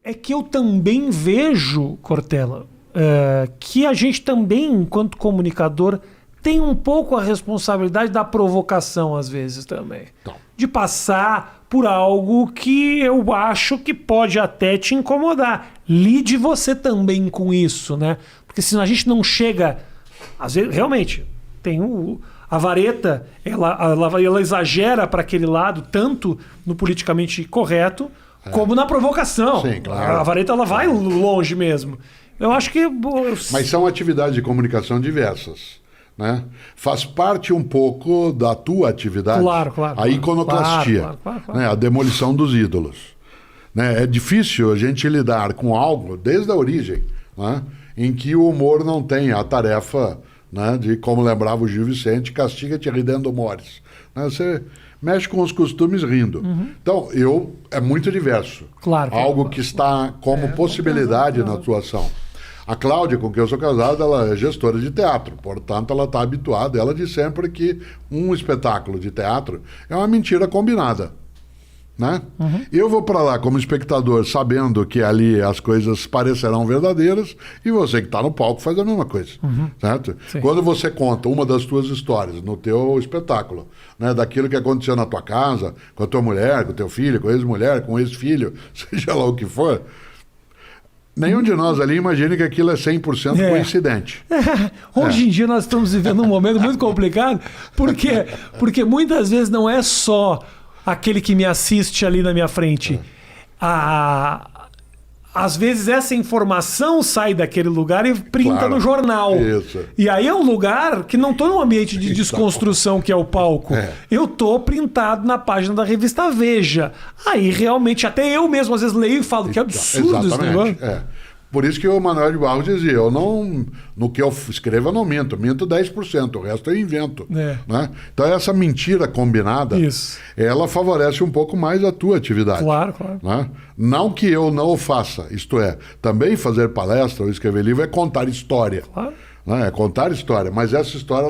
É que eu também vejo, Cortella, que a gente também, enquanto comunicador, tem um pouco a responsabilidade da provocação, às vezes, também. Então. De passar por algo que eu acho que pode até te incomodar. Lide você também com isso, né? Porque senão a gente não chega... Às vezes, realmente, tem a vareta, ela exagera para aquele lado, tanto no politicamente correto, como na provocação. Sim, claro. A vareta ela vai longe mesmo. Eu acho que... Mas são atividades de comunicação diversas. Né? Faz parte um pouco da tua atividade, claro, a iconoclastia, claro. Né? A demolição dos ídolos. Né? É difícil a gente lidar com algo, desde a origem, né? Em que o humor não tem a tarefa, né? De, como lembrava o Gil Vicente, castiga-te ridendo mores. Né? Você mexe com os costumes rindo. Então, é muito diverso. Claro. Algo que está como possibilidade na atuação. A Cláudia, com quem eu sou casado, ela é gestora de teatro, portanto ela está habituada, ela diz sempre que um espetáculo de teatro é uma mentira combinada, né? Eu vou para lá como espectador sabendo que ali as coisas parecerão verdadeiras e você que está no palco faz a mesma coisa, certo? Sim. Quando você conta uma das tuas histórias no teu espetáculo, né, daquilo que aconteceu na tua casa, com a tua mulher, com o teu filho, com a ex-mulher, com o ex-filho, seja lá o que for... Nenhum de nós ali imagina que aquilo é 100% coincidente. Hoje em dia nós estamos vivendo um momento muito complicado, porque muitas vezes não é só aquele que me assiste ali na minha frente. Às vezes essa informação sai daquele lugar e printa no jornal. Isso. E aí é um lugar que não estou num ambiente de desconstrução que é o palco. Eu estou printado na página da revista Veja. Aí realmente, até eu mesmo às vezes leio e falo que absurdo esse negócio. Por isso que o Manuel de Barros dizia, no que eu escrevo eu não minto 10%, o resto eu invento. Né? Então essa mentira combinada, ela favorece um pouco mais a tua atividade. Claro. Né? Não que eu não o faça, isto é, também fazer palestra ou escrever livro é contar história. Claro. Né? É contar história, mas essa história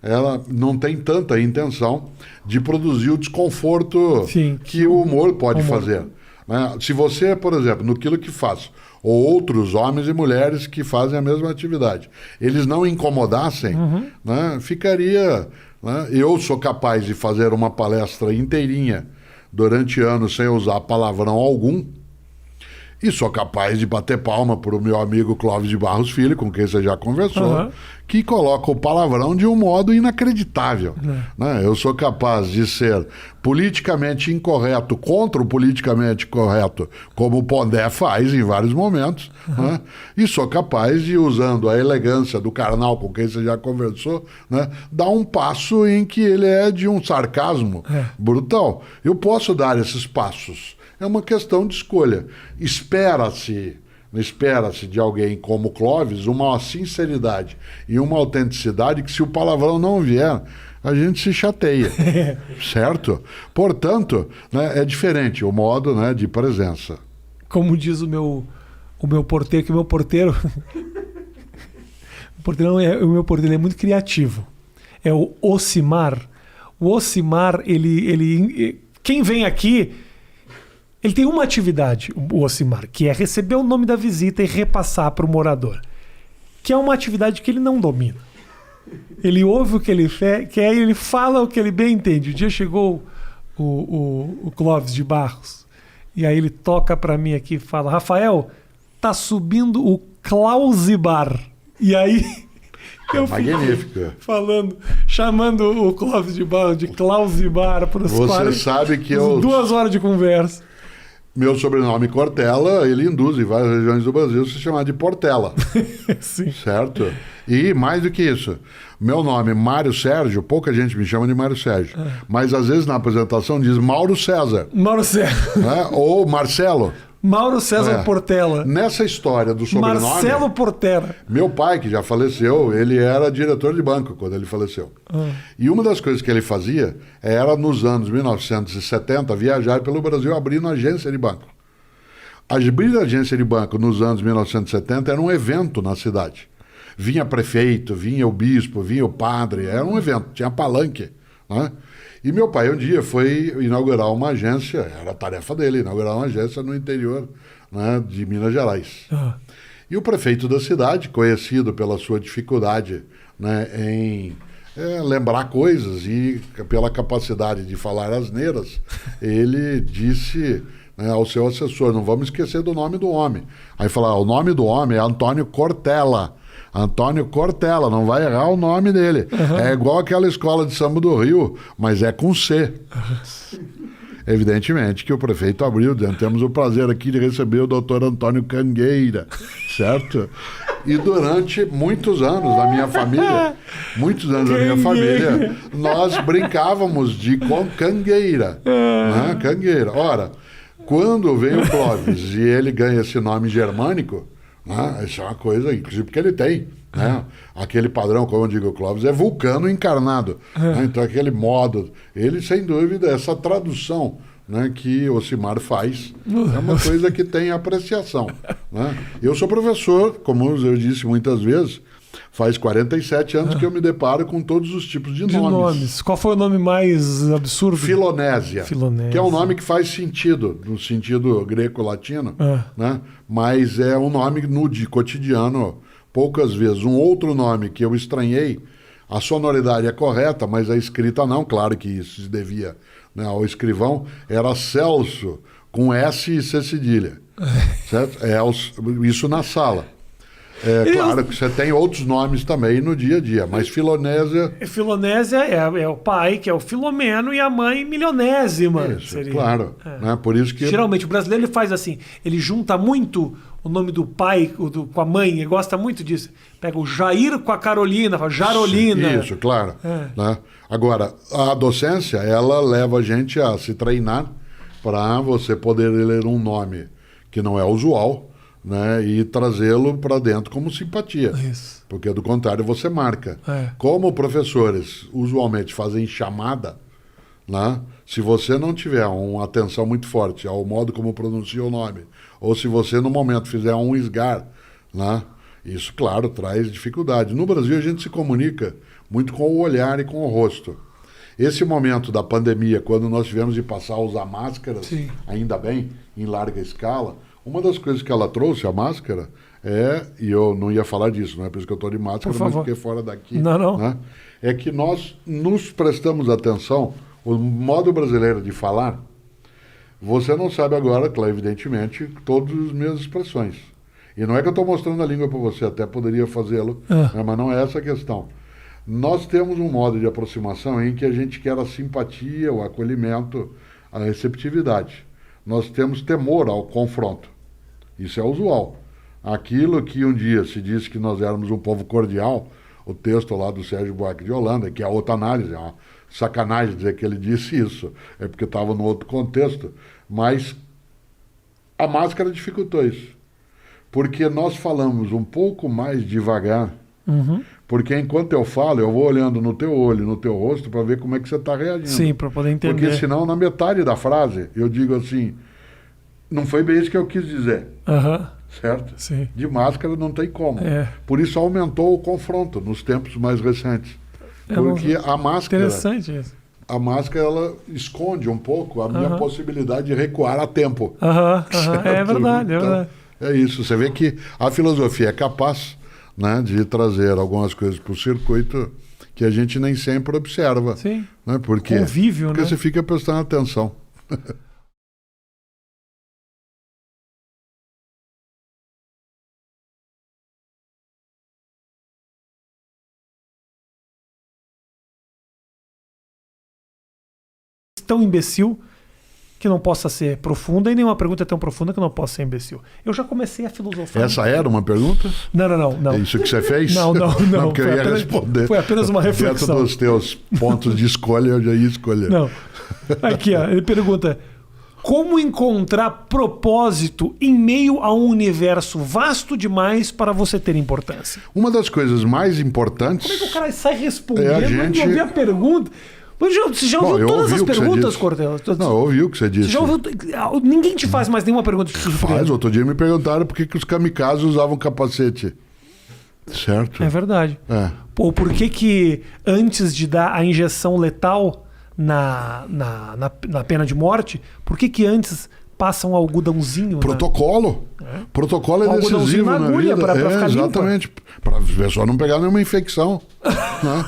ela não tem tanta intenção de produzir o desconforto que o humor pode fazer. Né? Se você, por exemplo, naquilo que faz, ou outros homens e mulheres que fazem a mesma atividade, eles não incomodassem, né? Ficaria... Né? Eu sou capaz de fazer uma palestra inteirinha durante anos sem usar palavrão algum, e sou capaz de bater palma para o meu amigo Clóvis de Barros Filho, com quem você já conversou, que coloca o palavrão de um modo inacreditável. Né? Eu sou capaz de ser politicamente incorreto contra o politicamente correto, como o Pondé faz em vários momentos, né? E sou capaz de, usando a elegância do Karnal, com quem você já conversou, né? Dar um passo em que ele é de um sarcasmo brutal. Eu posso dar esses passos. É uma questão de escolha. Espera-se de alguém como Clóvis uma sinceridade e uma autenticidade que, se o palavrão não vier, a gente se chateia, certo? Portanto, né, é diferente o modo, né, de presença. Como diz o meu porteiro, que o meu porteiro... o meu porteiro é muito criativo. É o Ocimar. O Ocimar, ele quem vem aqui... Ele tem uma atividade, o Ocimar, que é receber o nome da visita e repassar para o morador. Que é uma atividade que ele não domina. Ele ouve o que ele quer e ele fala o que ele bem entende. Um dia chegou o Clóvis de Barros, e aí ele toca para mim aqui e fala: Rafael, tá subindo o Clausibar. E aí... Eu magnífico. Chamando o Clóvis de Barros de Clausibar para os Você sabe que 2 horas de conversa. Meu sobrenome Cortella, ele induz em várias regiões do Brasil se chamar de Portela. Sim. Certo? E mais do que isso, meu nome Mário Sérgio, pouca gente me chama de Mário Sérgio, mas às vezes na apresentação diz Mauro César. Mauro César. Né? Ou Marcelo. Mauro César Portela. Nessa história do sobrenome... Marcelo Portela. Meu pai, que já faleceu, ele era diretor de banco quando ele faleceu. E uma das coisas que ele fazia era, nos anos 1970, viajar pelo Brasil abrindo agência de banco. Abrir agência de banco nos anos 1970 era um evento na cidade. Vinha prefeito, vinha o bispo, vinha o padre, era um evento, tinha palanque. Né? E meu pai um dia foi inaugurar uma agência, era a tarefa dele, inaugurar uma agência no interior, né, de Minas Gerais. E o prefeito da cidade, conhecido pela sua dificuldade, né, em lembrar coisas e pela capacidade de falar asneiras, ele disse, né, ao seu assessor, não vamos esquecer do nome do homem. Aí falou, o nome do homem é Antônio Cortella. Antônio Cortella, não vai errar o nome dele. É igual aquela escola de samba do Rio, mas é com C. Evidentemente que o prefeito abriu, dizendo, temos o prazer aqui de receber o doutor Antônio Cangueira, certo? E durante muitos anos da minha família, nós brincávamos de Cangueira. Né? Cangueira. Ora, quando vem o Clóvis e ele ganha esse nome germânico, isso é uma coisa, inclusive porque ele tem, né? Aquele padrão, como eu digo, o Clóvis é vulcano encarnado. Né? Então, aquele modo, ele, sem dúvida, essa tradução, né, que o Ocimar faz, é uma coisa que tem apreciação. Né? Eu sou professor, como eu disse muitas vezes, faz 47 anos que eu me deparo com todos os tipos de nomes. Qual foi o nome mais absurdo? Filonésia. Que é um nome que faz sentido, no sentido greco-latino, né? Mas é um nome de cotidiano, poucas vezes. Um outro nome que eu estranhei, a sonoridade é correta, mas a escrita não, claro que isso se devia, né, ao escrivão, era Celso, com S e C cedilha. Certo? Isso na sala. Claro que você tem outros nomes também no dia a dia, mas Filonésia... Filonésia é o pai, que é o Filomeno, e a mãe milionésima. Isso, seria. Claro. Né? Por isso que... Geralmente o brasileiro ele faz assim, ele junta muito o nome do pai com a mãe, ele gosta muito disso. Pega o Jair com a Carolina, fala Jarolina. Isso, claro. Né? Agora, a docência, ela leva a gente a se treinar para você poder ler um nome que não é usual, né, e trazê-lo para dentro como simpatia. Isso. Porque, do contrário, você marca. Como professores usualmente fazem chamada, né, se você não tiver uma atenção muito forte ao modo como pronuncia o nome, ou se você, no momento, fizer um esgar, né, isso, claro, traz dificuldade. No Brasil, a gente se comunica muito com o olhar e com o rosto. Esse momento da pandemia, quando nós tivemos de passar a usar máscaras, ainda bem, em larga escala, uma das coisas que ela trouxe, a máscara, e eu não ia falar disso, não é por isso que eu estou de máscara, mas porque fora daqui, né, é que nós nos prestamos atenção, o modo brasileiro de falar, você não sabe agora, claro, evidentemente, todas as minhas expressões. E não é que eu estou mostrando a língua para você, até poderia fazê-lo, né, mas não é essa a questão. Nós temos um modo de aproximação em que a gente quer a simpatia, o acolhimento, a receptividade. Nós temos temor ao confronto. Isso é usual. Aquilo que um dia se disse que nós éramos um povo cordial, o texto lá do Sérgio Buarque de Holanda, que é outra análise, é uma sacanagem dizer que ele disse isso, é porque estava no outro contexto, mas a máscara dificultou isso. Porque nós falamos um pouco mais devagar, porque enquanto eu falo, eu vou olhando no teu olho, no teu rosto, para ver como é que você está reagindo. Sim, para poder entender. Porque senão, na metade da frase, eu digo assim, não foi bem isso que eu quis dizer. Certo? Sim. De máscara não tem como. Por isso aumentou o confronto nos tempos mais recentes. Porque a máscara... Interessante isso. A máscara, ela esconde um pouco a minha possibilidade de recuar a tempo. É verdade, é verdade. É isso. Você vê que a filosofia é capaz, né, de trazer algumas coisas para o circuito que a gente nem sempre observa. Sim. Né? Porque você fica prestando atenção. Tão imbecil que não possa ser profunda e nenhuma pergunta é tão profunda que não possa ser imbecil. Eu já comecei a filosofar. Essa era uma pergunta? Não. É isso que você fez? Não. Porque eu ia responder. Foi apenas uma reflexão. Dentro dos teus pontos de escolha, eu já ia escolher. Não. Aqui, ó, ele pergunta: como encontrar propósito em meio a um universo vasto demais para você ter importância? Uma das coisas mais importantes... Como é que o cara sai respondendo? Não ouvi a pergunta... Você já ouviu todas as perguntas, Cortella? Não, eu ouvi o que você disse. Você já ouviu... Ninguém te faz mais nenhuma pergunta. Faz. Outro dia me perguntaram por que os kamikazes usavam capacete. Certo. É verdade. Ou por que antes de dar a injeção letal na pena de morte, por que antes passa um algodãozinho? Protocolo. Protocolo é decisivo na agulha vida. Pra ficar exatamente. Para a pessoa não pegar nenhuma infecção. Né?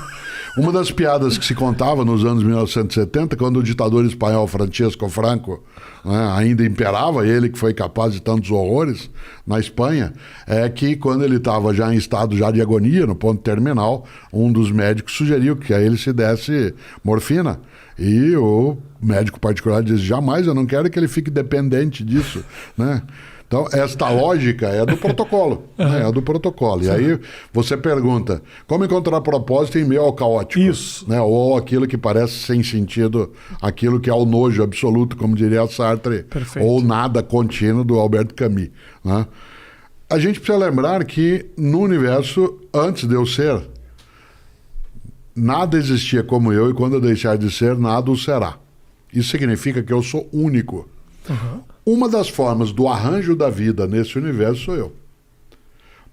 Uma das piadas que se contava nos anos 1970, quando o ditador espanhol Francisco Franco, né, ainda imperava, ele que foi capaz de tantos horrores na Espanha, é que quando ele estava já em estado já de agonia, no ponto terminal, um dos médicos sugeriu que a ele se desse morfina. E o médico particular disse, jamais, eu não quero que ele fique dependente disso, né? Então, esta lógica é do protocolo, né? É do protocolo. E aí você pergunta, como encontrar propósito em meio ao caótico? Isso. Né? Ou aquilo que parece sem sentido, aquilo que é o nojo absoluto, como diria Sartre, Perfeito. ou nada contínuo do Albert Camus. Né? A gente precisa lembrar que no universo, antes de eu ser, nada existia como eu, e quando eu deixar de ser, nada o será. Isso significa que eu sou único. Uhum. Uma das formas do arranjo da vida nesse universo sou eu.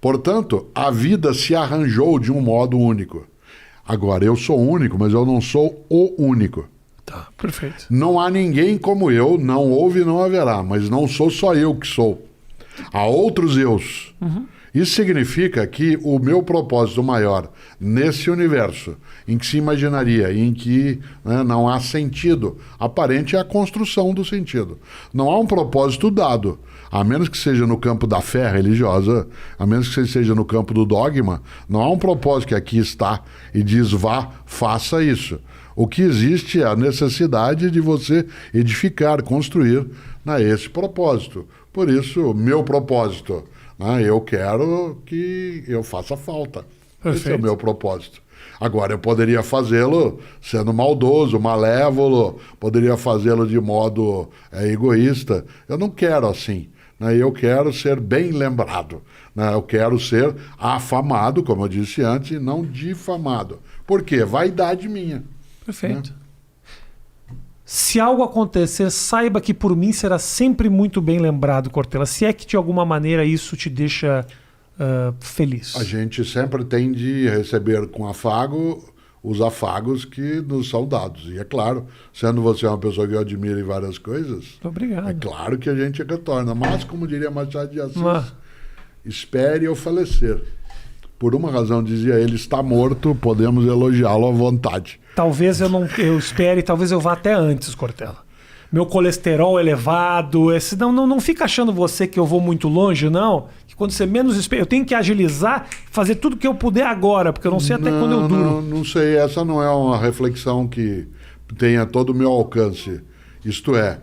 Portanto, a vida se arranjou de um modo único. Agora, eu sou único, mas eu não sou o único. Tá, perfeito. Não há ninguém como eu, não houve e não haverá, mas não sou só eu que sou. Há outros eus. Uhum. Isso significa que o meu propósito maior nesse universo, em que se imaginaria, em que não há sentido aparente, é a construção do sentido. Não há um propósito dado, a menos que seja no campo da fé religiosa, a menos que seja no campo do dogma, não há um propósito que aqui está e diz vá, faça isso. O que existe é a necessidade de você edificar, construir esse propósito. Por isso, meu propósito... eu quero que eu faça falta. Perfeito. Esse é o meu propósito. Agora, eu poderia fazê-lo sendo maldoso, malévolo, poderia fazê-lo de modo egoísta. Eu não quero assim. Eu quero ser bem lembrado. Eu quero ser afamado, como eu disse antes, e não difamado. Por quê? Vaidade minha. Perfeito. Se algo acontecer, saiba que por mim será sempre muito bem lembrado, Cortella. Se é que de alguma maneira isso te deixa feliz. A gente sempre tem de receber com afago os afagos que nos são dados. E é claro, sendo você uma pessoa que eu admiro em várias coisas, obrigado. É claro que a gente retorna. Mas, como diria Machado de Assis, espere eu falecer. Por uma razão, dizia ele, está morto, podemos elogiá-lo à vontade. Talvez eu espere, talvez eu vá até antes, Cortella. Meu colesterol elevado, não fica achando você que eu vou muito longe, não. Que quando você menos espera, eu tenho que agilizar, fazer tudo que eu puder agora, porque eu não sei até quando eu duro. Não sei, essa não é uma reflexão que tenha todo o meu alcance. Isto é,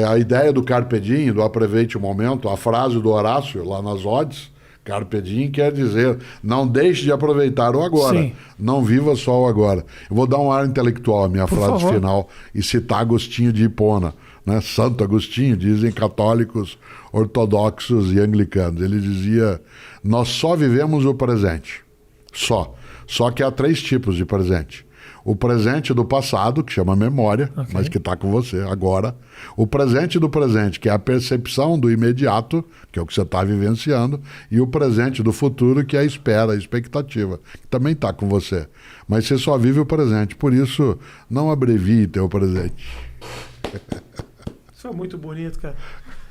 a ideia do carpe diem, do aproveite o momento, a frase do Horácio, lá nas Odes, carpe diem quer dizer, não deixe de aproveitar o agora. Sim. Não viva só o agora. Eu vou dar um ar intelectual à minha frase final e citar Agostinho de Hipona. Santo Agostinho, dizem católicos, ortodoxos e anglicanos. Ele dizia, nós só vivemos o presente. Só que há 3 tipos de presente. O presente do passado, que chama memória, mas que está com você agora. O presente do presente, que é a percepção do imediato, que é o que você está vivenciando. E o presente do futuro, que é a espera, a expectativa, que também está com você. Mas você só vive o presente. Por isso, não abrevie teu presente. Isso é muito bonito, cara.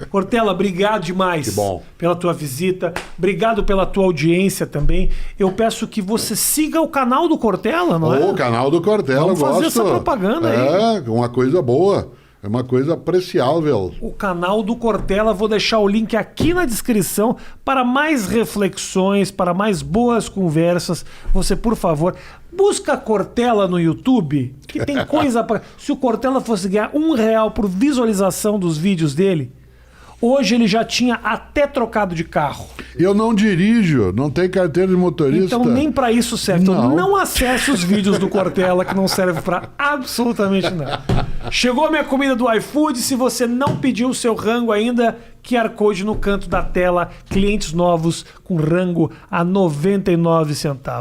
Cortella, obrigado demais pela tua visita. Obrigado pela tua audiência também. Eu peço que você siga o canal do Cortella, não é? O canal do Cortella, vamos fazer essa propaganda aí. É, uma coisa boa. É uma coisa apreciável. O canal do Cortella, vou deixar o link aqui na descrição para mais reflexões, para mais boas conversas. Você, por favor, busca Cortella no YouTube, que tem coisa para... Se o Cortella fosse ganhar R$1 por visualização dos vídeos dele, hoje ele já tinha até trocado de carro. Eu não dirijo, não tenho carteira de motorista. Então nem para isso serve. Então não acesse os vídeos do Cortella, que não serve para absolutamente nada. Chegou a minha comida do iFood. Se você não pediu o seu rango ainda, QR Code no canto da tela. Clientes novos com rango a 99 centavos.